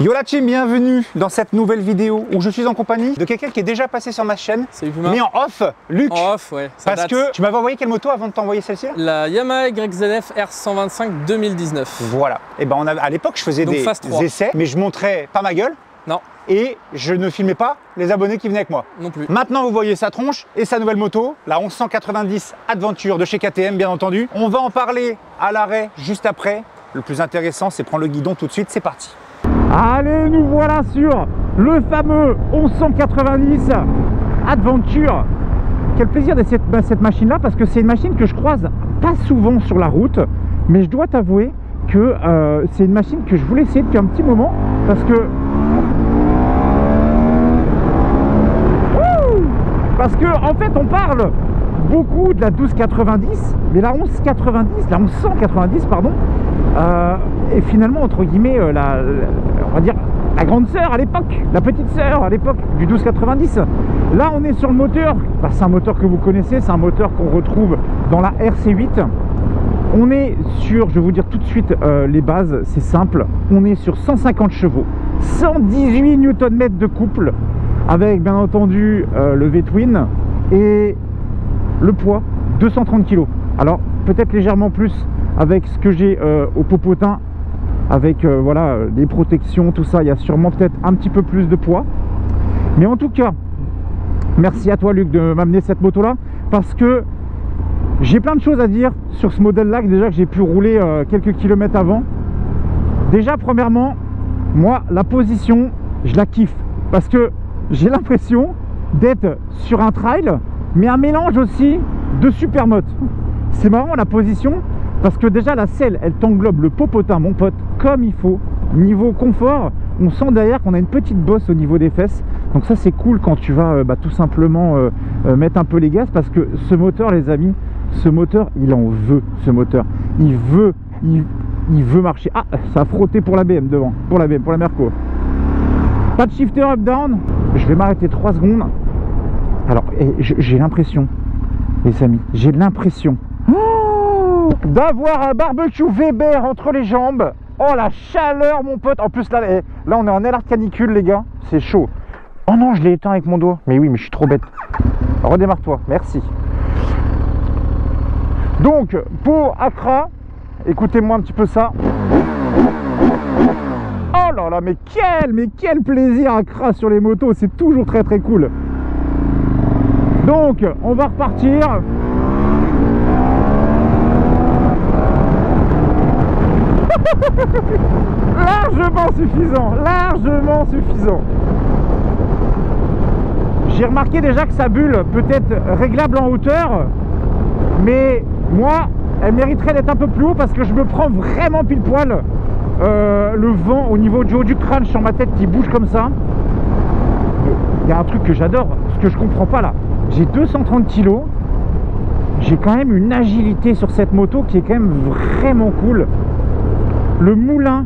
Yo la team, bienvenue dans cette nouvelle vidéo où je suis en compagnie de quelqu'un qui est déjà passé sur ma chaîne. Salut Puma. Mais en off, Luc. En off, ouais. Ça parce date. que tu m'avais envoyé quelle moto avant de t'envoyer celle-ci là? La Yamaha YZF R125 2019. Voilà. Et ben à l'époque, je faisais Donc, des phase 3. essais, mais je montrais pas ma gueule. Non, Et je ne filmais pas les abonnés qui venaient avec moi. non plus. Maintenant, vous voyez sa tronche et sa nouvelle moto, la 1190 Adventure de chez KTM, bien entendu. On va en parler à l'arrêt juste après. Le plus intéressant, c'est prendre le guidon tout de suite. C'est parti. Allez, nous voilà sur le fameux 1190 Adventure. Quel plaisir d'essayer cette machine-là, parce que c'est une machine que je croise pas souvent sur la route. Mais je dois t'avouer que c'est une machine que je voulais essayer depuis un petit moment, parce que... en fait on parle beaucoup de la 1290, mais la 1190 pardon, et finalement entre guillemets on va dire la grande sœur à l'époque, la petite sœur à l'époque du 1290. Là on est sur le moteur, c'est un moteur que vous connaissez, c'est un moteur qu'on retrouve dans la RC8. On est sur, je vais vous dire tout de suite les bases, c'est simple, on est sur 150 chevaux, 118 Nm de couple, avec bien entendu le V-twin et le poids 230 kg. Alors peut-être légèrement plus avec ce que j'ai au popotin, avec voilà les protections, tout ça, il y a sûrement peut-être un petit peu plus de poids. Mais en tout cas, merci à toi Luc de m'amener cette moto là, parce que j'ai plein de choses à dire sur ce modèle là, déjà que j'ai pu rouler quelques kilomètres avant. Déjà premièrement, moi la position je la kiffe, parce que j'ai l'impression d'être sur un trail, mais un mélange aussi de supermoto. C'est marrant la position, parce que déjà la selle, elle t'englobe le popotin, mon pote, comme il faut. Niveau confort, on sent derrière qu'on a une petite bosse au niveau des fesses. Donc ça c'est cool quand tu vas tout simplement mettre un peu les gaz, parce que ce moteur, les amis, ce moteur, il en veut, ce moteur. Il veut marcher. Ah, ça a frotté pour la BM devant, pour la Merco. Pas de shifter up-down. Je vais m'arrêter 3 secondes. Alors, j'ai l'impression, les amis, j'ai l'impression d'avoir un barbecue Weber entre les jambes. Oh, la chaleur, mon pote. En plus, là on est en alerte canicule, les gars. C'est chaud. Oh non, je l'ai éteint avec mon doigt. Mais oui, mais je suis trop bête. Redémarre-toi, merci. Donc, pour Accra, écoutez-moi un petit peu ça. Oh là là, mais quel plaisir Accra sur les motos, c'est toujours très très cool. Donc on va repartir. Largement suffisant. J'ai remarqué déjà que sa bulle peut être réglable en hauteur, mais moi elle mériterait d'être un peu plus haut, parce que je me prends vraiment pile poil le vent au niveau du haut du crâne sur ma tête qui bouge comme ça. Il y a un truc que j'adore, ce que je comprends pas là. J'ai 230 kg, j'ai quand même une agilité sur cette moto qui est quand même vraiment cool. Le moulin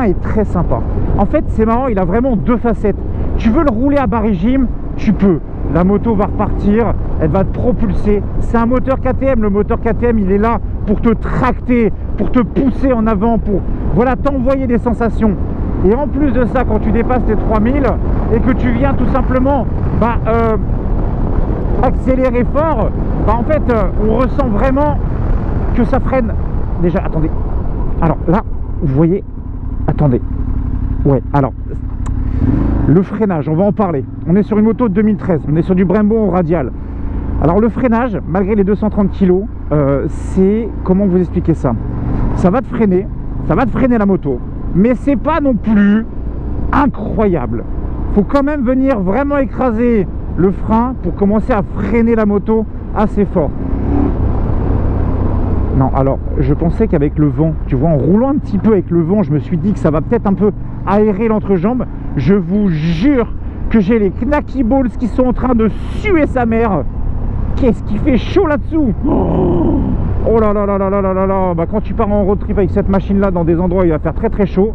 est très sympa. En fait c'est marrant, il a vraiment deux facettes. Tu veux le rouler à bas régime, tu peux. La moto va repartir, elle va te propulser. C'est un moteur KTM, le moteur KTM il est là pour te tracter, pour te pousser en avant, pour voilà t'envoyer des sensations. Et en plus de ça, quand tu dépasses les 3000 et que tu viens tout simplement accélérer fort, en fait on ressent vraiment que ça freine. Déjà, attendez, alors là vous voyez, attendez, ouais, alors le freinage, on va en parler. On est sur une moto de 2013, on est sur du Brembo en radial. Alors le freinage, malgré les 230 kg, c'est, comment vous expliquer ça? Ça va te freiner la moto, mais c'est pas non plus incroyable. Faut quand même venir vraiment écraser le frein pour commencer à freiner la moto assez fort. Non, alors je pensais qu'avec le vent, tu vois, en roulant un petit peu avec le vent, je me suis dit que ça va peut-être un peu aérer l'entrejambe. Je vous jure que j'ai les knacky balls qui sont en train de suer sa mère. Qu'est-ce qui fait chaud là-dessous? Oh là là là là là là là. Quand tu pars en road trip avec cette machine là dans des endroits où il va faire très très chaud,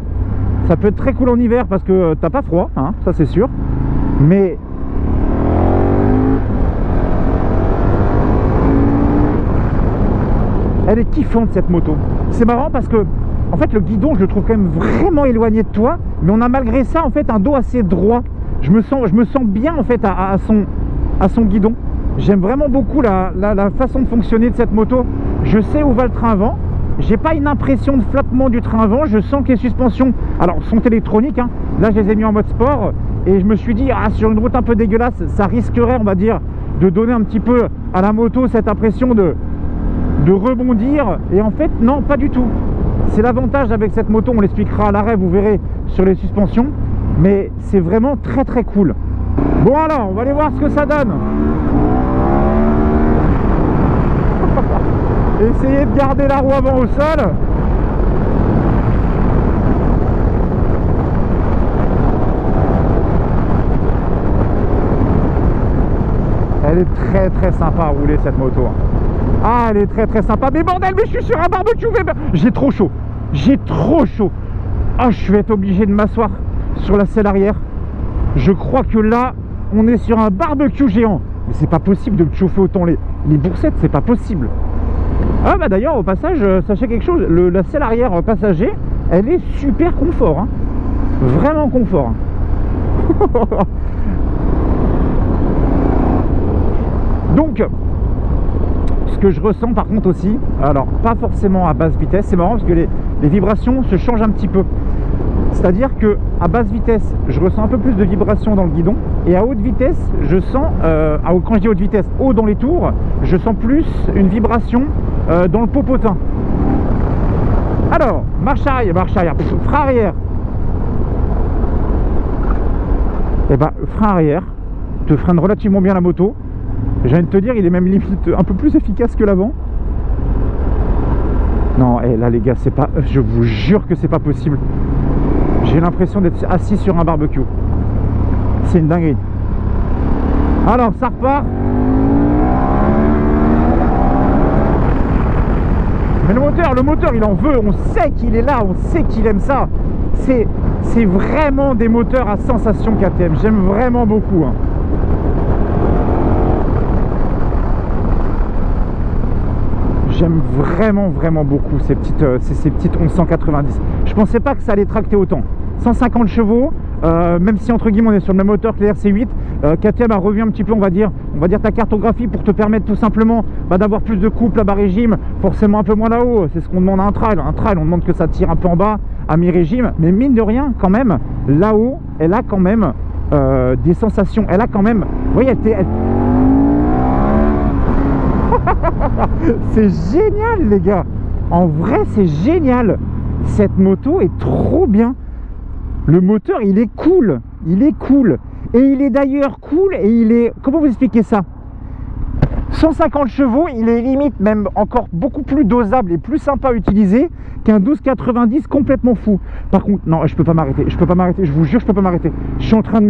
ça peut être très cool en hiver parce que t'as pas froid, hein, ça c'est sûr. Mais elle est kiffante cette moto. C'est marrant parce que en fait le guidon je le trouve quand même vraiment éloigné de toi, mais on a malgré ça en fait un dos assez droit. Je me sens bien en fait à son guidon. J'aime vraiment beaucoup la façon de fonctionner de cette moto. Je sais où va le train avant. J'ai pas une impression de flottement du train avant. Je sens que les suspensions, alors, sont électroniques, hein. Là, je les ai mis en mode sport. Et je me suis dit, ah, sur une route un peu dégueulasse, ça risquerait, on va dire, de donner un petit peu à la moto cette impression de rebondir. Et en fait, non, pas du tout. C'est l'avantage avec cette moto. On l'expliquera à l'arrêt, vous verrez, sur les suspensions. Mais c'est vraiment très, très cool. Bon, alors, on va aller voir ce que ça donne. Essayez de garder la roue avant au sol. Elle est très très sympa à rouler cette moto. Ah, elle est très très sympa. Mais bordel, mais je suis sur un barbecue. J'ai trop chaud. J'ai trop chaud. Ah, je vais être obligé de m'asseoir sur la selle arrière. Je crois que là, on est sur un barbecue géant. Mais c'est pas possible de me chauffer autant les boursettes, c'est pas possible. Ah bah d'ailleurs au passage, sachez quelque chose, la selle arrière passager, elle est super confort, hein. Vraiment confort. Donc, ce que je ressens par contre aussi, alors pas forcément à basse vitesse, c'est marrant parce que les vibrations se changent un petit peu. C'est-à-dire que à basse vitesse, je ressens un peu plus de vibrations dans le guidon, et à haute vitesse, je sens, quand je dis haute vitesse, haut dans les tours, je sens plus une vibration dans le popotin. Alors, marche arrière, frein arrière. Et ben, frein arrière te freine relativement bien la moto. J'ai envie de te dire, il est même limite un peu plus efficace que l'avant. Non, et là les gars, c'est pas, je vous jure que c'est pas possible. J'ai l'impression d'être assis sur un barbecue. C'est une dinguerie. Alors, ça repart. Mais le moteur, il en veut. On sait qu'il est là, on sait qu'il aime ça. C'est vraiment des moteurs à sensation KTM. J'aime vraiment beaucoup, hein. J'aime vraiment beaucoup ces petites 1190. Je pensais pas que ça allait tracter autant. 150 chevaux, même si entre guillemets on est sur le même moteur que les RC8, KTM a revu un petit peu, on va dire ta cartographie pour te permettre tout simplement d'avoir plus de couple à bas régime, forcément un peu moins là-haut. C'est ce qu'on demande à un trail. Un trail, on demande que ça tire un peu en bas à mi-régime, mais mine de rien, quand même, là-haut, elle a quand même des sensations. Elle a quand même, vous voyez, c'est génial les gars, en vrai c'est génial, cette moto est trop bien. Le moteur il est cool, et il est d'ailleurs cool, et il est, comment vous expliquer ça, 150 chevaux, il est limite même encore beaucoup plus dosable et plus sympa à utiliser qu'un 1290 complètement fou. Par contre, non, je peux pas m'arrêter, je vous jure, je peux pas m'arrêter. Je suis en train de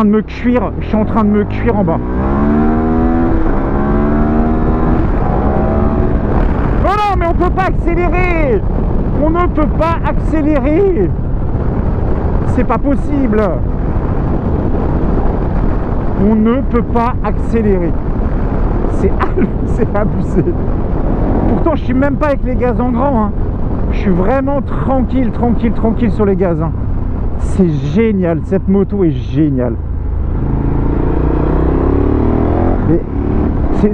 me cuire en bas. Mais on peut pas accélérer. On ne peut pas accélérer. C'est pas possible. On ne peut pas accélérer. C'est abusé. Pourtant, je suis même pas avec les gaz en grand, hein. Je suis vraiment tranquille sur les gaz, hein. C'est génial. Cette moto est géniale. Mais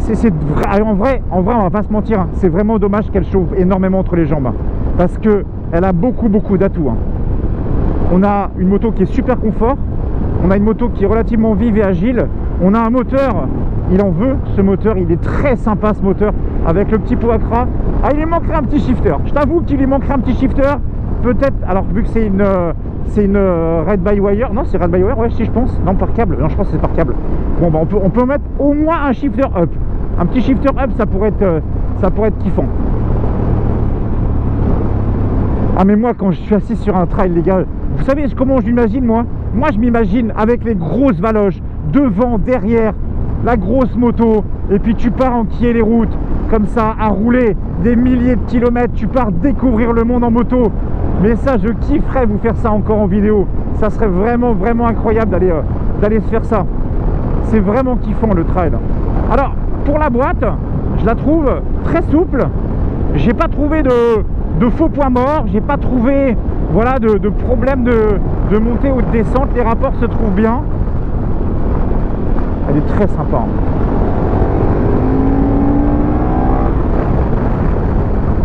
c'est vrai, en vrai, on va pas se mentir, hein. C'est vraiment dommage qu'elle chauffe énormément entre les jambes, hein, parce que elle a beaucoup d'atouts, hein. On a une moto qui est super confort, on a une moto qui est relativement vive et agile, on a un moteur, il en veut ce moteur, il est très sympa ce moteur, avec le petit pot à cra. Ah, il lui manquerait un petit shifter, je t'avoue qu'il lui manquerait un petit shifter, peut-être, alors vu que c'est une Red by Wire, non c'est Red by Wire, ouais, si je pense, non par câble, non je pense que c'est par câble. Bon bah on peut mettre au moins un shifter up, un petit shifter up, ça pourrait être kiffant. Ah mais moi quand je suis assis sur un trail les gars, vous savez comment je m'imagine moi je m'imagine avec les grosses valoches, devant, derrière, la grosse moto, et puis tu pars enquiller les routes, comme ça, à rouler des milliers de kilomètres, tu pars découvrir le monde en moto. Mais ça, je kifferais vous faire ça encore en vidéo. Ça serait vraiment incroyable d'aller se faire ça. C'est vraiment kiffant le trail. Alors, pour la boîte, je la trouve très souple. J'ai pas trouvé de faux points morts, j'ai pas trouvé voilà, de problème de montée ou de descente, les rapports se trouvent bien. Elle est très sympa. Hein.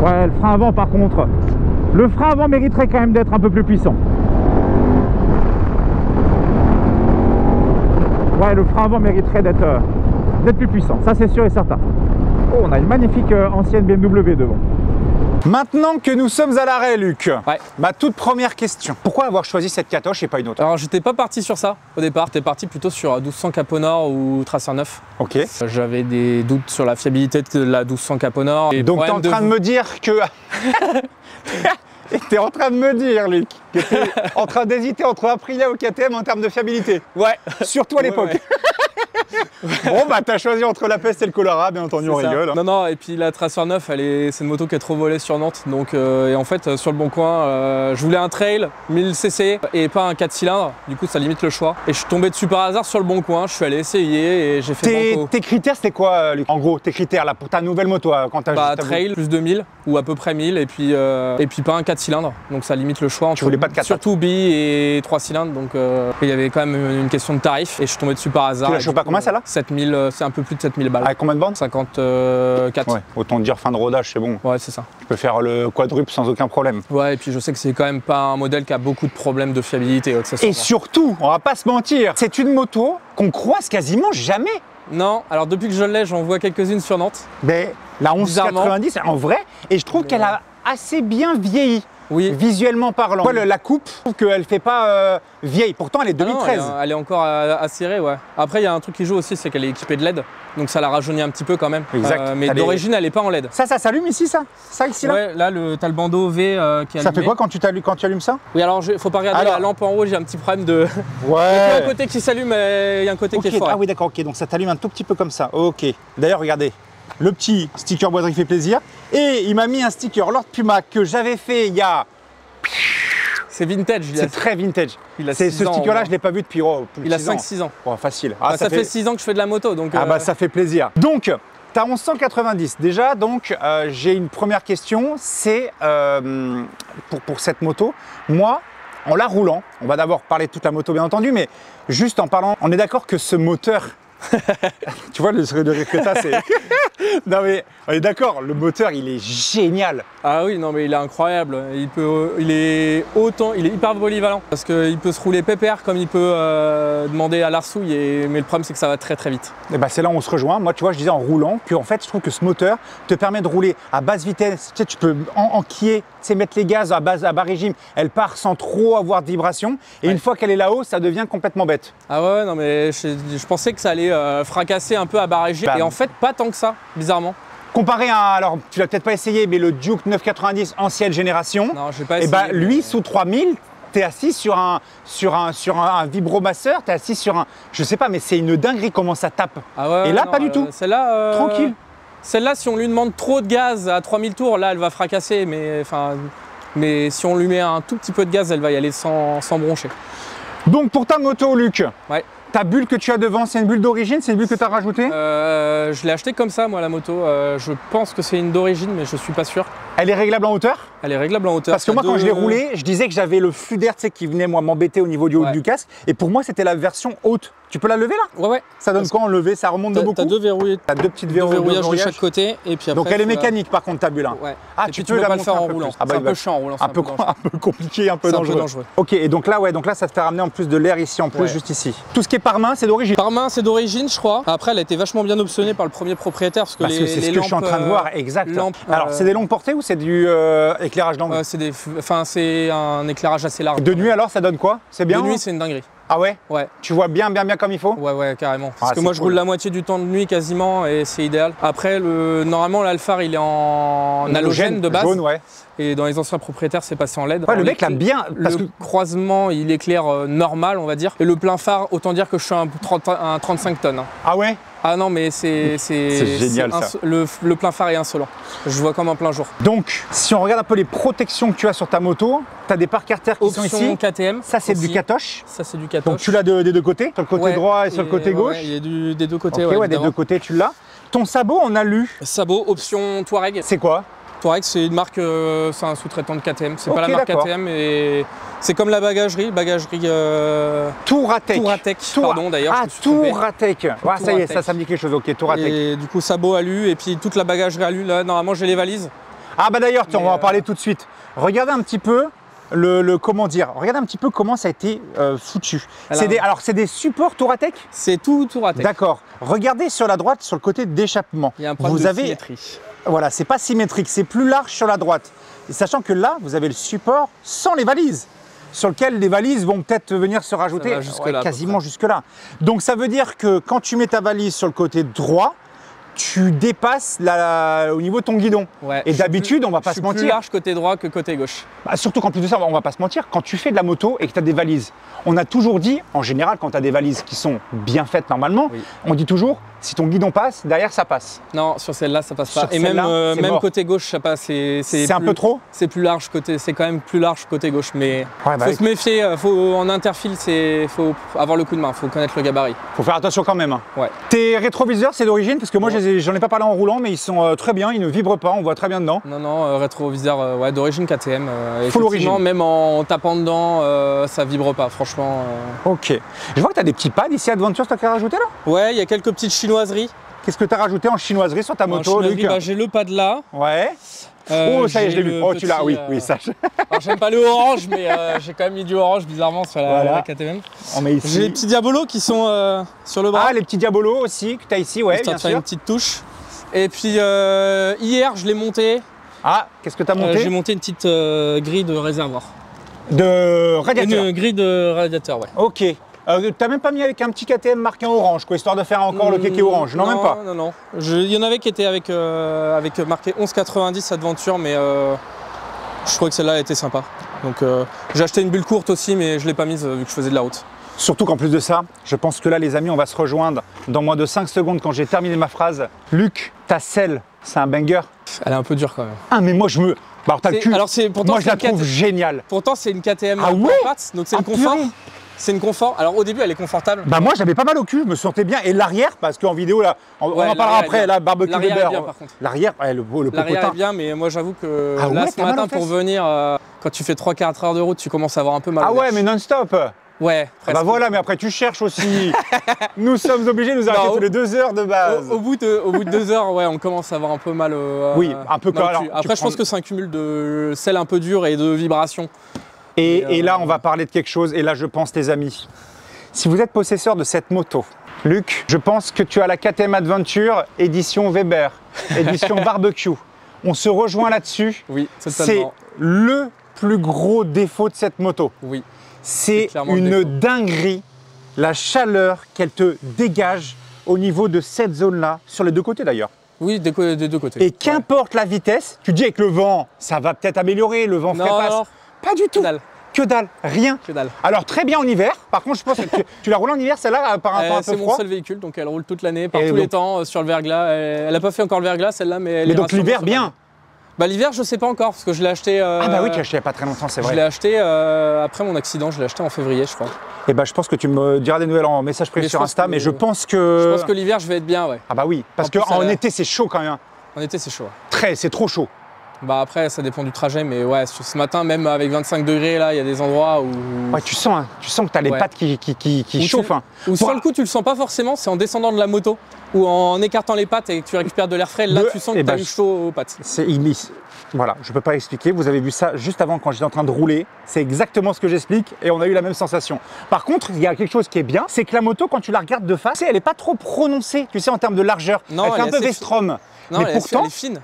Ouais, le frein avant par contre, le frein avant mériterait quand même d'être un peu plus puissant. Ouais, le frein avant mériterait d'être plus puissant, ça c'est sûr et certain. Oh, on a une magnifique ancienne BMW devant. Maintenant que nous sommes à l'arrêt, Luc, Ouais. ma toute première question. Pourquoi avoir choisi cette Katoche et pas une autre? Alors j'étais pas parti sur ça au départ, j'étais parti plutôt sur 1200 Capot Nord ou Tracer 9. Ok. J'avais des doutes sur la fiabilité de la 1200 Capot Nord. Et Donc tu es en train de me dire que... Tu es en train de me dire, Luc, que tu es en train d'hésiter entre Aprilia ou KTM en termes de fiabilité. Ouais. Surtout à l'époque. Ouais. Bon, bah t'as choisi entre la peste et le Collara, bien entendu, on C'est ça. rigole. Hein. Non, non, et puis la Tracer 9, c'est une moto qui est trop volée sur Nantes. Donc, et en fait, sur le bon coin, je voulais un trail 1000 cc et pas un 4 cylindres. Du coup, ça limite le choix. Et je suis tombé dessus par hasard sur le bon coin. Je suis allé essayer et j'ai fait banco. Tes critères, c'était quoi, Luc? En gros, tes critères là, pour ta nouvelle moto, quand t'as Bah, trail plus de 1000 ou à peu près 1000 et puis pas un 4 cylindres. Donc ça limite le choix entre voulais pas de 4 surtout billes et 3 cylindres. Donc il y avait quand même une question de tarif et je suis tombé dessus par hasard. Tu l'as chopé à combien celle-là? 7000, c'est un peu plus de 7000 balles. Avec combien de bandes? 54. Ouais, autant te dire fin de rodage, c'est bon. Ouais, c'est ça. Tu peux faire le quadruple sans aucun problème. Ouais, et puis je sais que c'est quand même pas un modèle qui a beaucoup de problèmes de fiabilité. Et surtout, on va pas se mentir, c'est une moto qu'on croise quasiment jamais. Non, alors depuis que je l'ai, j'en vois quelques-unes sur Nantes. Mais la 1190, en vrai, et je trouve qu'elle a assez bien vieilli. Oui. Visuellement parlant. Ouais, la coupe, je trouve qu'elle fait pas vieille. Pourtant, elle est 2013. Non, elle est encore acérée, ouais. Après, il y a un truc qui joue aussi, c'est qu'elle est équipée de LED. Donc ça la rajeunit un petit peu quand même. Exact. Mais d'origine, elle n'est pas en LED. Ça s'allume ici, ça? Ça ici, là? Ouais, là, t'as le bandeau V qui est allumé. Ça fait quoi quand tu allumes ça? Oui, alors, faut pas regarder la lampe en haut, j'ai un petit problème de... Ouais. Il y a un côté qui s'allume et il y a un côté qui est fort. Ah oui, d'accord, ok. Donc ça t'allume un tout petit peu comme ça. Ok. D'ailleurs, regardez. Le petit sticker boiserie fait plaisir. Et il m'a mis un sticker Lord Puma que j'avais fait il y a... C'est vintage. C'est très vintage. Ce sticker-là, je ne l'ai pas vu depuis plus il a de 6 ans. 5-6 ans. Oh, facile. Ah, ça fait 6 ans que je fais de la moto. Donc, ah bah ça fait plaisir. Donc, tu as 1190. Déjà, donc, j'ai une première question. C'est pour cette moto. Moi, en la roulant, on va d'abord parler de toute la moto, bien entendu, mais juste en parlant, on est d'accord que ce moteur... Tu vois le rire que t'as, c'est... Non mais on est d'accord, le moteur il est génial. Ah oui, non mais il est incroyable. Il est hyper polyvalent parce qu'il peut se rouler pépère comme il peut demander à l'arsouille. Mais le problème c'est que ça va très très vite. Et bah c'est là où on se rejoint. Moi tu vois, je disais en roulant que en fait je trouve que ce moteur te permet de rouler à basse vitesse. Tu sais, tu peux enquiller, tu sais, mettre les gaz à bas régime. Elle part sans trop avoir de vibration. Et une fois qu'elle est là-haut, ça devient complètement bête. Ah ouais, non mais je pensais que ça allait fracasser un peu à bas régime. Et en fait pas tant que ça, bizarrement. Comparé à, alors tu l'as peut-être pas essayé, mais le Duke 990 ancienne génération. Non, j'ai pas essayé. Et bah lui sous 3000, t'es assis sur un vibromasseur, t'es assis sur un, je sais pas, mais c'est une dinguerie comment ça tape. Ah ouais, et là pas du tout. Celle-là tranquille. Celle-là, si on lui demande trop de gaz à 3000 tours, là elle va fracasser, mais si on lui met un tout petit peu de gaz, elle va y aller sans broncher. Donc pour ta moto, Luc, ouais. Ta bulle que tu as devant, c'est une bulle d'origine, c'est une bulle que tu as rajoutée? Je l'ai achetée comme ça, moi, la moto. Je pense que c'est une d'origine, mais je suis pas sûr. Elle est réglable en hauteur? Elle est réglable en hauteur. Parce que moi, quand je l'ai roulée, je disais que j'avais le flux d'air qui venait m'embêter au niveau du haut du casque. Et pour moi, c'était la version haute. Tu peux la lever là? Ouais. Ça donne quoi en lever? Ça remonte de beaucoup? T'as deux verrouillages. T'as deux petites verrouillages de chaque côté. Et puis après, donc elle est mécanique par contre ta bulle. Hein. Ouais. Ah, tu peux pas le faire en roulant. C'est un peu chiant en roulant. Un peu compliqué, un peu dangereux. Ok, et donc là, ça te fait ramener en plus de l'air ici, en plus, juste ici. Tout ce qui est par main, c'est d'origine? Par main, c'est d'origine, je crois. Après, elle a été vachement bien optionnée par le premier propriétaire. Parce que c'est ce que je suis en train de voir, exact. Alors, c'est des longues portées ou c'est du éclairage d'angle? C'est un éclairage assez large. De nuit alors, ça donne quoi? C'est bien? De nuit, c'est une dinguerie. Ah ouais? Ouais. Tu vois bien comme il faut? Ouais, carrément. Parce que moi, je roule la moitié du temps de nuit quasiment et c'est idéal. Après, normalement, l'Alphard, il est en halogène de base. Jaune, ouais. Et dans les anciens propriétaires, c'est passé en LED. Ouais, le mec l'a bien. Parce que le croisement, il éclaire normal, on va dire. Et le plein phare, autant dire que je suis un 35 tonnes. Hein. Ah ouais? Ah non, mais c'est génial ça. Le plein phare est insolent. Je vois comme un plein jour. Donc, si on regarde un peu les protections que tu as sur ta moto, tu as des parcs-artères qui sont ici. KTM. Ça, c'est du Katoche. Ça, c'est du Katoche. Donc, tu l'as des deux côtés, sur le côté droit et sur le côté gauche. Ouais, il y a des deux côtés. Okay, ouais, des deux côtés, tu l'as. Ton sabot en alu. Sabot, option Touareg. C'est quoi? Touareg, c'est une marque, c'est un sous-traitant de KTM. C'est pas la marque d'accord. KTM et c'est comme la bagagerie Touratech. Pardon d'ailleurs. Ah, Touratech. Ouais, ça y est, ça me dit quelque chose. Ok, Touratech. Et du coup, sabot alu et puis toute la bagagerie alu. Là, normalement, j'ai les valises. Ah bah d'ailleurs, on va en parler tout de suite. Regardez un petit peu comment dire. Regardez un petit peu comment ça a été foutu. Alors, c'est des supports Touratech? C'est tout Touratech. D'accord. Regardez sur la droite, sur le côté d'échappement. Il y a un problème de symétrie. Voilà, c'est pas symétrique, c'est plus large sur la droite. Et sachant que là, vous avez le support sans les valises, sur lequel les valises vont peut-être venir se rajouter quasiment jusque là. Donc ça veut dire que quand tu mets ta valise sur le côté droit, tu dépasses au niveau de ton guidon. Ouais, et d'habitude, on va pas se mentir. Je suis plus large côté droit que côté gauche. Bah, surtout qu'en plus de ça, on va pas se mentir, quand tu fais de la moto et que tu as des valises, on a toujours dit, en général, quand tu as des valises qui sont bien faites normalement, on dit toujours, si ton guidon passe, derrière ça passe. Non, sur celle-là, ça passe pas. Et même côté gauche, ça passe. C'est un peu trop? C'est plus large côté, c'est quand même plus large côté gauche, mais faut se méfier. En interfile, faut avoir le coup de main, faut connaître le gabarit. Faut faire attention quand même. Ouais. Tes rétroviseurs, c'est d'origine? Parce que moi, j'en ai pas parlé en roulant, mais ils sont très bien, ils ne vibrent pas, on voit très bien dedans. Non, rétroviseur d'origine KTM. Full origine. Même en tapant dedans, ça vibre pas, franchement. Ok. Je vois que tu as des petits pads ici Adventure, tu as qu'à rajouter là? Ouais, il y a quelques petites chinoiseries. Qu'est-ce que tu as rajouté en chinoiserie sur ta moto, Luc? J'ai le pad là. Ouais. Oh, ça y est, je l'ai vu. Oh, tu l'as, oui, ça. Alors, j'aime pas le orange, mais j'ai quand même mis du orange bizarrement sur la KTM. J'ai les petits diabolos qui sont sur le bras. Ah, les petits diabolos aussi que tu as ici, ouais, bien sûr. Une petite touche. Et puis hier, je l'ai monté. Ah, qu'est-ce que tu as monté? J'ai monté une petite grille de réservoir. De radiateur? Une grille de radiateur, ouais. Ok. T'as même pas mis avec un petit KTM marqué en orange, quoi, histoire de faire encore le kéké orange? Non, même pas? Non. Il y en avait qui étaient avec marqué 11,90 Adventure, mais je trouvais que celle-là était sympa. Donc j'ai acheté une bulle courte aussi, mais je ne l'ai pas mise vu que je faisais de la route. Surtout qu'en plus de ça, je pense que là, les amis, on va se rejoindre dans moins de 5 secondes quand j'ai terminé ma phrase. Luc, ta selle, c'est un banger? Elle est un peu dure quand même. Ah, mais moi, je me... Bah, alors, t'as le cul. Pourtant, moi, je la trouve géniale. Pourtant, c'est une KTM patte, donc c'est une confort. C'est une confort. Alors au début, elle est confortable. Bah moi, j'avais pas mal au cul, je me sentais bien. Et l'arrière, parce qu'en vidéo, là, on en parlera après, là, barbecue de beurre. L'arrière, le popotin. L'arrière est bien, mais moi, j'avoue que là, ce matin, pour venir, quand tu fais 3-4 heures de route, tu commences à avoir un peu mal. Ah ouais, mais non-stop. Ouais, presque. Bah voilà, mais après, tu cherches aussi. Nous sommes obligés de nous arrêter tous les 2 heures de base. Au bout de 2 heures, ouais, on commence à avoir un peu mal. Oui, un peu comme alors. Après, je pense que c'est un cumul de selle un peu dure et de vibrations. Et là, on va parler de quelque chose. Et là, je pense, les amis, si vous êtes possesseur de cette moto, Luc, je pense que tu as la KTM Adventure édition Weber, édition barbecue. On se rejoint là-dessus. Oui, c'est le plus gros défaut de cette moto. Oui. C'est une dinguerie, la chaleur qu'elle te dégage au niveau de cette zone-là, sur les 2 côtés d'ailleurs. Oui, des 2 côtés. Et qu'importe la vitesse, tu dis avec le vent, ça va peut-être améliorer, le vent ferait passe. Non. Pas du tout. Que dalle, rien. Que dalle. Alors très bien en hiver. Par contre, je pense que tu la roules en hiver, celle-là, par rapport à un peu froid. C'est mon seul véhicule, donc elle roule toute l'année, par tous les temps, sur le verglas. Elle n'a pas fait encore le verglas, celle-là, mais elle. Mais donc l'hiver, bien. Bah l'hiver, je sais pas encore, parce que je l'ai acheté. Ah bah oui, tu l'as acheté il n'y a pas très longtemps, c'est vrai. Je l'ai acheté après mon accident, je l'ai acheté en février, je crois. Et bah je pense que tu me diras des nouvelles en message privé sur Insta, mais je pense que. Je pense que l'hiver, je vais être bien, ouais. Ah bah oui, parce qu'en été, c'est chaud quand même. En été, c'est chaud. C'est trop chaud. Bah après, ça dépend du trajet, mais ouais, ce matin, même avec 25 degrés, là, il y a des endroits où... Ouais, tu sens que tu as les pattes qui chauffent. Ou sur le coup, tu le sens pas forcément, c'est en descendant de la moto, ou en écartant les pattes et que tu récupères de l'air frais, là, tu sens que tu as eu chaud aux pattes. C'est immense. Voilà, je ne peux pas expliquer, vous avez vu ça juste avant quand j'étais en train de rouler, c'est exactement ce que j'explique et on a eu la même sensation. Par contre, il y a quelque chose qui est bien, c'est que la moto, quand tu la regardes de face, elle n'est pas trop prononcée, tu sais, en termes de largeur. Non, elle fait un peu Vestrom. Non, mais pourtant, elle est fine.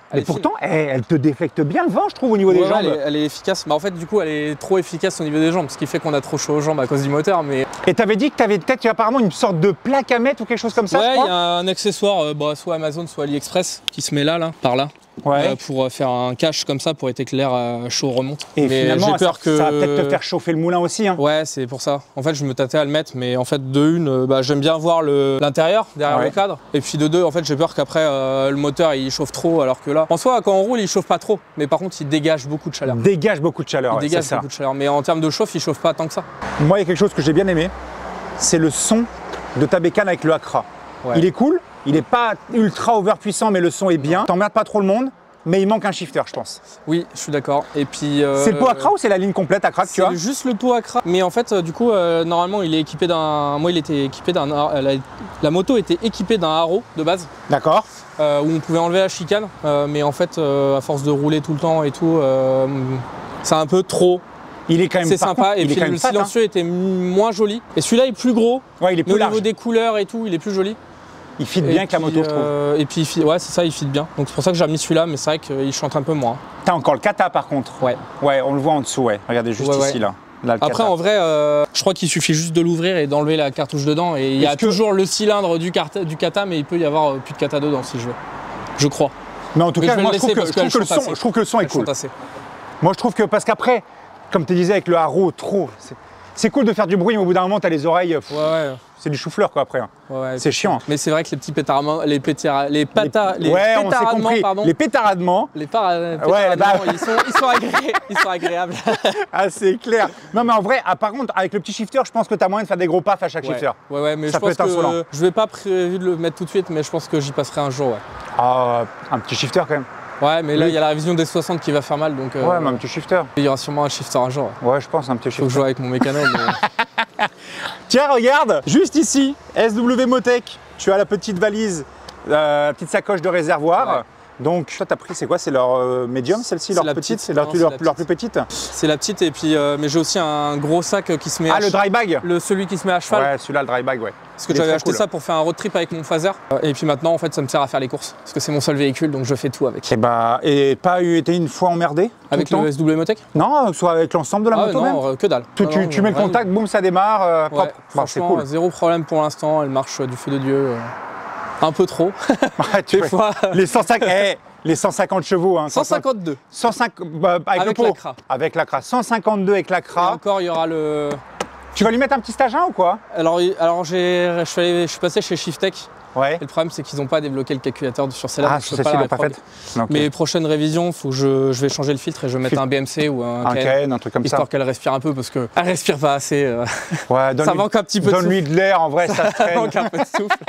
Elle te déflecte bien le vent, je trouve, au niveau des jambes. Elle est efficace. Bah, en fait, du coup, elle est trop efficace au niveau des jambes, ce qui fait qu'on a trop chaud aux jambes à cause du moteur. Mais... Et tu avais dit que tu avais peut-être apparemment une sorte de plaque à mettre ou quelque chose comme ça. Ouais, il y a un accessoire, soit Amazon, soit AliExpress, qui se met là, par là. Ouais. Pour faire un cache comme ça pour éviter que l'air chaud remonte. Et mais finalement, j'ai peur que... ça va peut-être te faire chauffer le moulin aussi. Hein. Ouais, c'est pour ça. En fait, je me tâtais à le mettre, mais en fait, j'aime bien voir l'intérieur derrière le cadre. Et puis de 2, en fait, j'ai peur qu'après, le moteur il chauffe trop, alors que là, en soi, quand on roule, il chauffe pas trop. Mais par contre, il dégage beaucoup de chaleur. Dégage beaucoup de chaleur. Il dégage beaucoup de chaleur. Mais en termes de chauffe, il chauffe pas tant que ça. Moi, il y a quelque chose que j'ai bien aimé, c'est le son de ta bécane avec le Accra. Ouais. Il est cool. Il n'est pas ultra overpuissant, mais le son est bien. T'emmerdes pas trop le monde. mais il manque un shifter, je pense. Oui, je suis d'accord. Et puis. C'est le pot Accra ou c'est la ligne complète Accra que tu as? C'est juste le pot Accra. Mais en fait, du coup, normalement, il est équipé d'un. Moi, il était équipé d'un. La moto était équipée d'un haro de base. D'accord. Où on pouvait enlever la chicane. Mais en fait, à force de rouler tout le temps et tout, c'est un peu trop. Il est quand même sympa. Et puis le silencieux était moins joli. Et celui-là est plus gros. Ouais, il est plus mais large. Au niveau des couleurs et tout, il est plus joli. Il fit bien avec la moto, je trouve. Et puis, ouais, c'est ça, il fit bien. Donc c'est pour ça que j'ai remis celui-là, mais c'est vrai qu'il chante un peu moins. T'as encore le kata par contre. Ouais. Ouais, on le voit en dessous, ouais. Regardez juste ici, là. Après, en vrai, je crois qu'il suffit juste de l'ouvrir et d'enlever la cartouche dedans. Et il y a toujours le cylindre du kata, mais il peut y avoir plus de kata dedans si je veux. Je crois. Mais en tout cas, moi, je trouve que le son est cool. Moi, je trouve que, parce qu'après, comme tu disais, avec le haro, trop. C'est cool de faire du bruit, mais au bout d'un moment, tu as les oreilles. Ouais. C'est du chou-fleur, quoi, après. Ouais, c'est chiant. Mais c'est vrai que les petits pétaradements, les pétaradements. Ils sont agréables. Ah, c'est clair. Non, mais en vrai, par contre, avec le petit shifter, je pense que tu as moyen de faire des gros pafs à chaque shifter. Ouais, mais ça je pense peut être insolent. Je vais pas prévu de le mettre tout de suite, mais je pense que j'y passerai un jour, ouais. Ah, un petit shifter, quand même. Ouais, mais là, il y a la révision des 60 qui va faire mal, donc... ouais, mais un petit shifter. Il y aura sûrement un shifter un jour. Ouais, je pense, un petit shifter. Faut que je joue avec mon mécano, mais... Tiens, regarde, juste ici, SW Motec, tu as la petite valise, la petite sacoche de réservoir. Ouais. Donc, toi, t'as pris, c'est quoi? C'est leur médium, celle-ci, leur petite? C'est leur plus petite? C'est la petite, et puis, mais j'ai aussi un gros sac qui se met le dry bag? Celui qui se met à cheval. Ouais, celui-là, le dry bag, ouais. Parce que j'avais acheté ça pour faire un road trip avec mon phaser. Et puis maintenant, en fait, ça me sert à faire les courses. Parce que c'est mon seul véhicule, donc je fais tout avec. Et pas été une fois emmerdé? Avec le SW Motec? Non, soit avec l'ensemble de la moto même? Non, que dalle. Tu mets le contact, boum, ça démarre, propre. Franchement, cool. Zéro problème pour l'instant, elle marche du feu de Dieu. Un peu trop. Des fois. Les 150 chevaux. Hein, 152. 150, avec l'Accra. Avec l'Accra. 152 avec l'Accra. Et encore, il y aura le... Tu vas lui mettre un petit stage 1 ou quoi? Alors je suis passé chez Shiftech. Ouais. Et le problème, c'est qu'ils n'ont pas débloqué le calculateur sur celle-là. Ah, celle-ci n'est pas faite. Mais prochaine révision, faut que je vais changer le filtre et je vais mettre un BMC ou un Cayenne, un truc comme ça. Histoire qu'elle respire un peu parce qu'elle ne respire pas assez. Ouais, ça manque un petit peu de souffle. Donne-lui de l'air, en vrai, ça traîne. Ça manque un peu de souffle.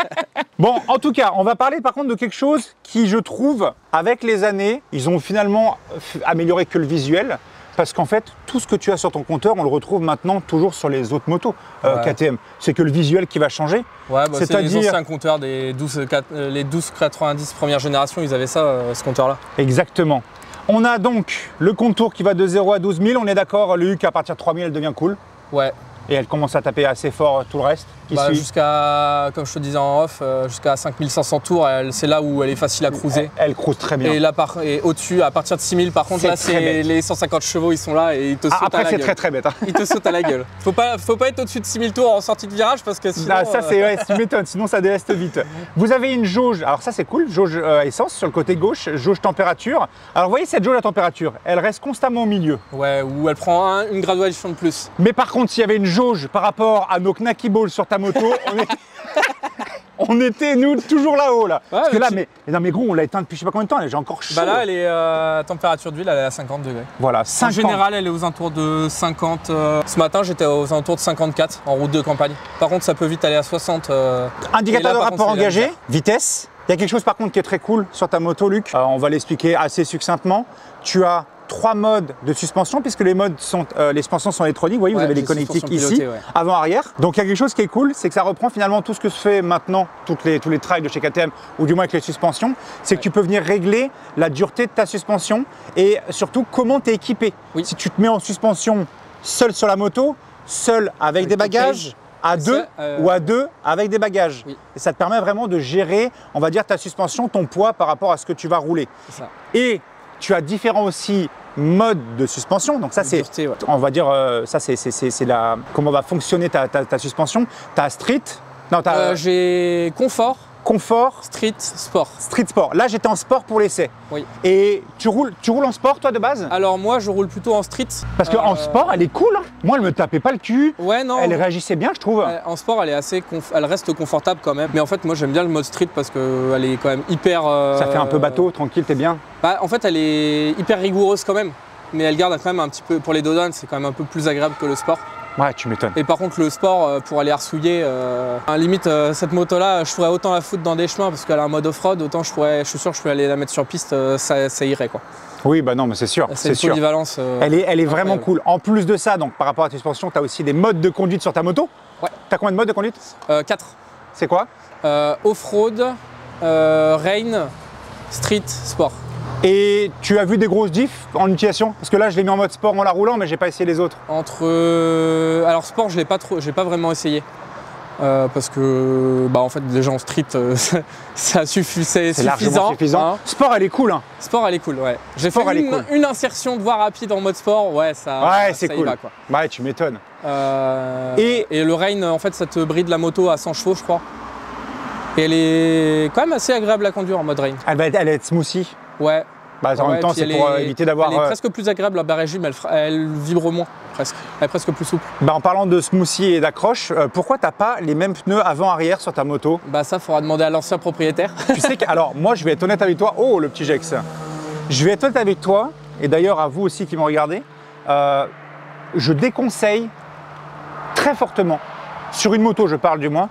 Bon, en tout cas, on va parler par contre de quelque chose qui, je trouve, avec les années, ils ont finalement amélioré que le visuel. Parce qu'en fait, tout ce que tu as sur ton compteur, on le retrouve maintenant toujours sur les autres motos KTM. C'est que le visuel qui va changer. Ouais, bah c'est les anciens compteurs des 1290 première génération, ils avaient ça, ce compteur-là. Exactement. On a donc le contour qui va de 0 à 12 000. On est d'accord, Luc, à partir de 3 000, elle devient cool. Ouais. Et elle commence à taper assez fort tout le reste qui suit. Jusqu'à, comme je te disais en off, jusqu'à 5500 tours, c'est là où elle est facile à cruiser. Elle cruise très bien. Et là, au-dessus, à partir de 6000, par contre, là, c'est les 150 chevaux, ils sont là et ils te sautent à la gueule. Après, c'est très bête. Hein. Ils te sautent à la gueule. Faut pas être au-dessus de 6000 tours en sortie de virage parce que sinon... ça, tu m'étonnes, sinon ça déleste vite. Vous avez une jauge, alors ça c'est cool, jauge essence sur le côté gauche, jauge température. Alors vous voyez cette jauge à température, elle reste constamment au milieu. Ouais, ou elle prend une graduation de plus. Mais par contre, s'il y avait une jauge par rapport à nos knacky balls sur ta moto, on était nous toujours là-haut là. Ouais, parce que là, mais gros, on l'a éteint depuis je sais pas combien de temps, elle est encore chaud. Bah là, elle est à température d'huile, elle est à 50 degrés. Voilà, 50. En général, elle est aux alentours de 50. Ce matin, j'étais aux alentours de 54 en route de campagne. Par contre, ça peut vite aller à 60. Indicateur de rapport engagé, vitesse. Il y a quelque chose par contre qui est très cool sur ta moto, Luc. On va l'expliquer assez succinctement. Tu as 3 modes de suspension puisque les suspensions sont électroniques. Vous voyez, vous avez les connectiques ici, avant, arrière. Donc il y a quelque chose qui est cool, c'est que ça reprend finalement tout ce que se fait maintenant, tous les trails de chez KTM, ou du moins avec les suspensions. C'est que tu peux venir régler la dureté de ta suspension et surtout comment tu es équipé. Si tu te mets en suspension seul sur la moto, seul avec des bagages, à deux ou à deux avec des bagages. Oui. Et ça te permet vraiment de gérer, on va dire, ta suspension, ton poids par rapport à ce que tu vas rouler. Ça. Et tu as différents aussi modes de suspension. Donc ça, c'est, on va dire, ça c'est comment va fonctionner ta suspension. Tu as street. Non, j'ai confort, street, sport. Street sport. Là, j'étais en sport pour l'essai. Oui. Et tu roules en sport, toi, de base? Alors moi, je roule plutôt en street. Parce qu'en sport, elle est cool. Hein. Moi, elle me tapait pas le cul. Ouais, non. Elle réagissait bien, je trouve. En sport, elle est elle reste confortable quand même. Mais en fait, moi, j'aime bien le mode street parce qu'elle est quand même hyper... Ça fait un peu bateau, tranquille, t'es bien? Bah, en fait, elle est hyper rigoureuse quand même. Mais elle garde quand même un petit peu... Pour les dodanes, c'est quand même un peu plus agréable que le sport. Ouais, tu m'étonnes. Et par contre, le sport, pour aller arsouiller, limite, cette moto-là, je pourrais autant la foutre dans des chemins parce qu'elle a un mode off-road, autant je suis sûr que je peux aller la mettre sur piste, ça irait quoi. Oui, bah non, mais c'est sûr. C'est une polyvalence. Elle est vraiment cool. En plus de ça, donc par rapport à tes suspensions, tu as aussi des modes de conduite sur ta moto. Ouais. Tu as combien de modes de conduite? 4. C'est quoi? Off-road, rain, street, sport. Et tu as vu des grosses diffs en utilisation? Parce que là, je l'ai mis en mode sport en la roulant, mais j'ai pas essayé les autres. Alors sport, j'ai pas vraiment essayé. Parce que en fait déjà en street c'est largement suffisant. Hein. Sport elle est cool hein. Sport elle est cool ouais. J'ai fait une insertion de voie rapide en mode sport, ouais c'est cool. Va, quoi. Ouais tu m'étonnes. Et le rain en fait ça te bride la moto à 100 chevaux je crois. Et elle est quand même assez agréable à conduire en mode rain. Elle va être smoothie. Ouais. Bah, en même temps, c'est pour éviter d'avoir. Elle est presque plus agréable à bas régime, elle vibre moins, presque. Elle est presque plus souple. Bah, en parlant de smoothie et d'accroche, pourquoi t'as pas les mêmes pneus avant-arrière sur ta moto? Bah, ça, faudra demander à l'ancien propriétaire. Tu sais que, alors, moi, je vais être honnête avec toi. Oh, le petit Gex. Je vais être honnête avec toi, et d'ailleurs à vous aussi qui me regardez, je déconseille très fortement, sur une moto, je parle du moins,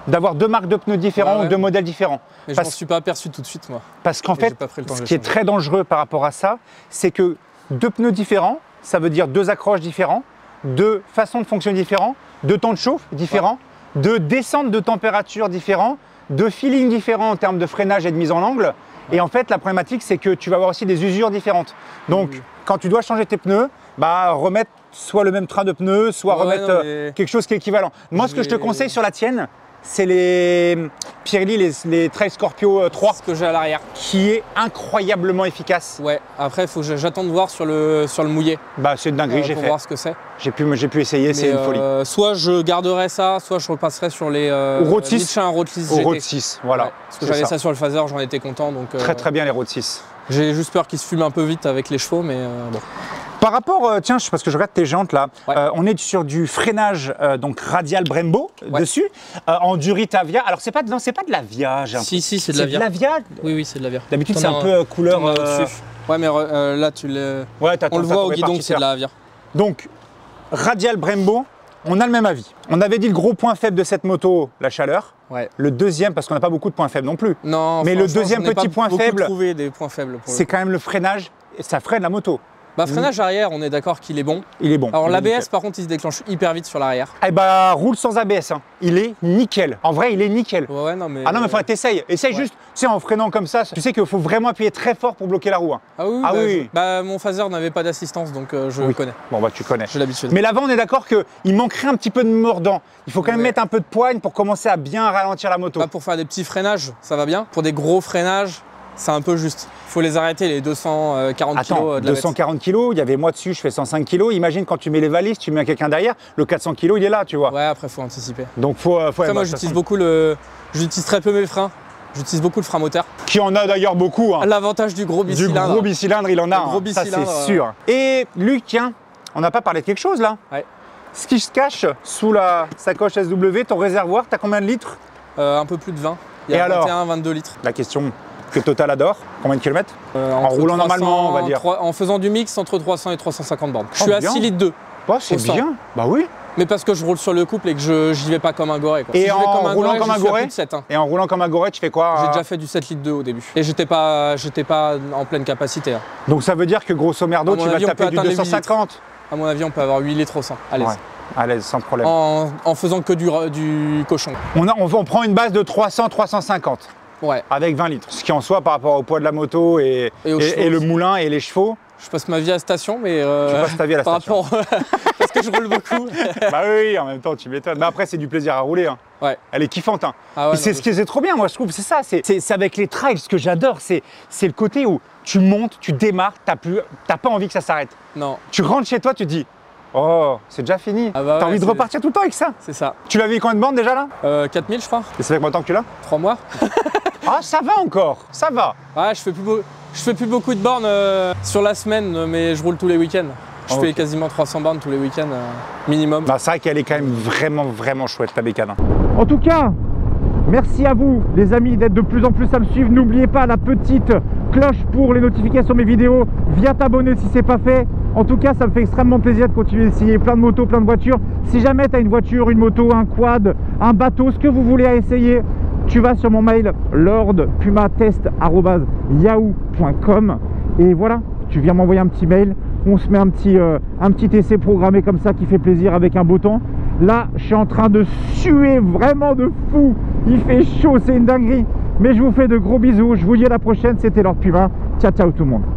d'avoir deux marques de pneus différents ou deux modèles différents. Mais je m'en suis pas aperçu tout de suite, moi. Parce qu'en fait, ce qui est très dangereux par rapport à ça, c'est que deux pneus différents, ça veut dire deux accroches différents, deux façons de fonctionner différents, deux temps de chauffe différents, deux descentes de température différents, deux feelings différents en termes de freinage et de mise en angle. Et en fait, la problématique, c'est que tu vas avoir aussi des usures différentes. Donc, quand tu dois changer tes pneus, bah, remettre soit le même train de pneus, soit remettre quelque chose qui est équivalent. Moi, ce que je te conseille sur la tienne, c'est les Pirelli, les Trail Scorpio 3. Ce que j'ai à l'arrière. Qui est incroyablement efficace. Ouais, après, il faut que j'attends de voir sur le mouillé. Bah, c'est une dinguerie, j'ai fait. Pour voir ce que c'est. J'ai pu essayer, c'est une folie. Soit je garderai ça, soit je repasserai sur les Road 6. Michelin Road 6 GT. Road 6, voilà. Ouais, parce que j'avais ça sur le phaser, j'en étais content. Donc, très bien les Road 6. J'ai juste peur qu'ils se fument un peu vite avec les chevaux, mais bon. Par rapport, tiens, parce que je regarde tes jantes là, on est sur du freinage donc radial Brembo dessus, en Duritavia. Alors c'est pas de la Via. Si, c'est de la Via. C'est de la Via. Oui, c'est de la Via. D'habitude c'est un peu couleur. Ouais, mais là tu le. Ouais, on le voit au guidon que c'est de la Via. Donc radial Brembo, on a le même avis. On avait dit le gros point faible de cette moto, la chaleur. Ouais. Le deuxième, parce qu'on n'a pas beaucoup de points faibles non plus. Non. Mais le deuxième petit point faible, des points faibles. C'est quand même le freinage. Et ça freine la moto. Bah, freinage arrière, on est d'accord qu'il est bon. Il est bon. Alors l'ABS par contre il se déclenche hyper vite sur l'arrière. Eh bah roule sans ABS, hein. Il est nickel. En vrai il est nickel. Ouais non mais. Ah non mais faut t'essaye. Essaye juste, tu sais en freinant comme ça, tu sais qu'il faut vraiment appuyer très fort pour bloquer la roue. Hein. Ah oui, bah mon phaser n'avait pas d'assistance donc je connais. Bon bah tu connais. J'ai l'habitude. Mais l'avant on est d'accord qu'il manquerait un petit peu de mordant. Il faut quand même mettre un peu de poigne pour commencer à bien ralentir la moto. Bah, pour faire des petits freinages, ça va bien. Pour des gros freinages, c'est un peu juste. Il faut les arrêter, les 240 kg de la 240 kg, il y avait moi dessus, je fais 105 kg. Imagine quand tu mets les valises, tu mets quelqu'un derrière, le 400 kg il est là, tu vois. Ouais, après il faut anticiper. Donc faut après, moi j'utilise beaucoup j'utilise très peu mes freins. J'utilise beaucoup le frein moteur. Qui en a d'ailleurs beaucoup. Hein. L'avantage du gros bicylindre. Du gros bicylindre, il en a. Hein. Ça c'est sûr. Et Luc, tiens, on n'a pas parlé de quelque chose là. Ouais. Ce qui se cache sous la sacoche SW, ton réservoir, t'as combien de litres? Un peu plus de 20. Il y a 21-22 litres. La question que Total adore, combien de kilomètres en roulant 300, normalement, on va dire. En faisant du mix entre 300 et 350 bornes. Je suis à 6 litres 2. Oh, c'est bien. Bah oui. Mais parce que je roule sur le couple et que j'y vais pas comme un goré. Quoi. Et si en roulant comme un goré, 7, hein. Et en roulant comme un goré, tu fais quoi? J'ai déjà fait du 7 litres 2 au début. Et j'étais pas en pleine capacité. Hein. Donc ça veut dire que grosso merdo, tu vas taper du 250. À mon avis, on peut avoir 8 litres au 100. À l'aise. Ouais. À l'aise, sans problème. En faisant que du cochon. On prend une base de 300-350. Ouais. Avec 20 litres. Ce qui en soit par rapport au poids de la moto et le moulin et les chevaux. Je passe ma vie à la station, mais tu passes ta vie à la station. Parce que je roule beaucoup. Bah oui, en même temps, tu m'étonnes. Mais après, c'est du plaisir à rouler. Hein. Ouais. Elle est kiffante. Hein. Ah ouais, c'est ce qui est trop bien, moi, je trouve. C'est ça. C'est avec les trails, ce que j'adore. C'est le côté où tu montes, tu démarres, t'as pas envie que ça s'arrête. Non. Tu rentres chez toi, tu te dis. Oh, c'est déjà fini. Ah bah t'as envie de repartir tout le temps avec ça. C'est ça. Tu l'as vu combien de bornes déjà là? 4000 je crois. Et ça fait combien de temps que tu l'as? 3 mois. Ah ça va encore, ça va. Ouais, je fais plus beaucoup de bornes sur la semaine, mais je roule tous les week-ends. Je fais quasiment 300 bornes tous les week-ends minimum. Bah, c'est vrai qu'elle est quand même vraiment chouette ta bécane. En tout cas, merci à vous les amis d'être de plus en plus à me suivre. N'oubliez pas la petite cloche pour les notifications de mes vidéos. Viens t'abonner si c'est pas fait. En tout cas, ça me fait extrêmement plaisir de continuer d'essayer plein de motos, plein de voitures. Si jamais tu as une voiture, une moto, un quad, un bateau, ce que vous voulez essayer, tu vas sur mon mail lordpumatest@yahoo.com et voilà, tu viens m'envoyer un petit mail. On se met un petit essai programmé comme ça qui fait plaisir avec un beau temps. Là, je suis en train de suer vraiment de fou. Il fait chaud, c'est une dinguerie. Mais je vous fais de gros bisous. Je vous dis à la prochaine. C'était Lord Puma. Ciao, ciao tout le monde.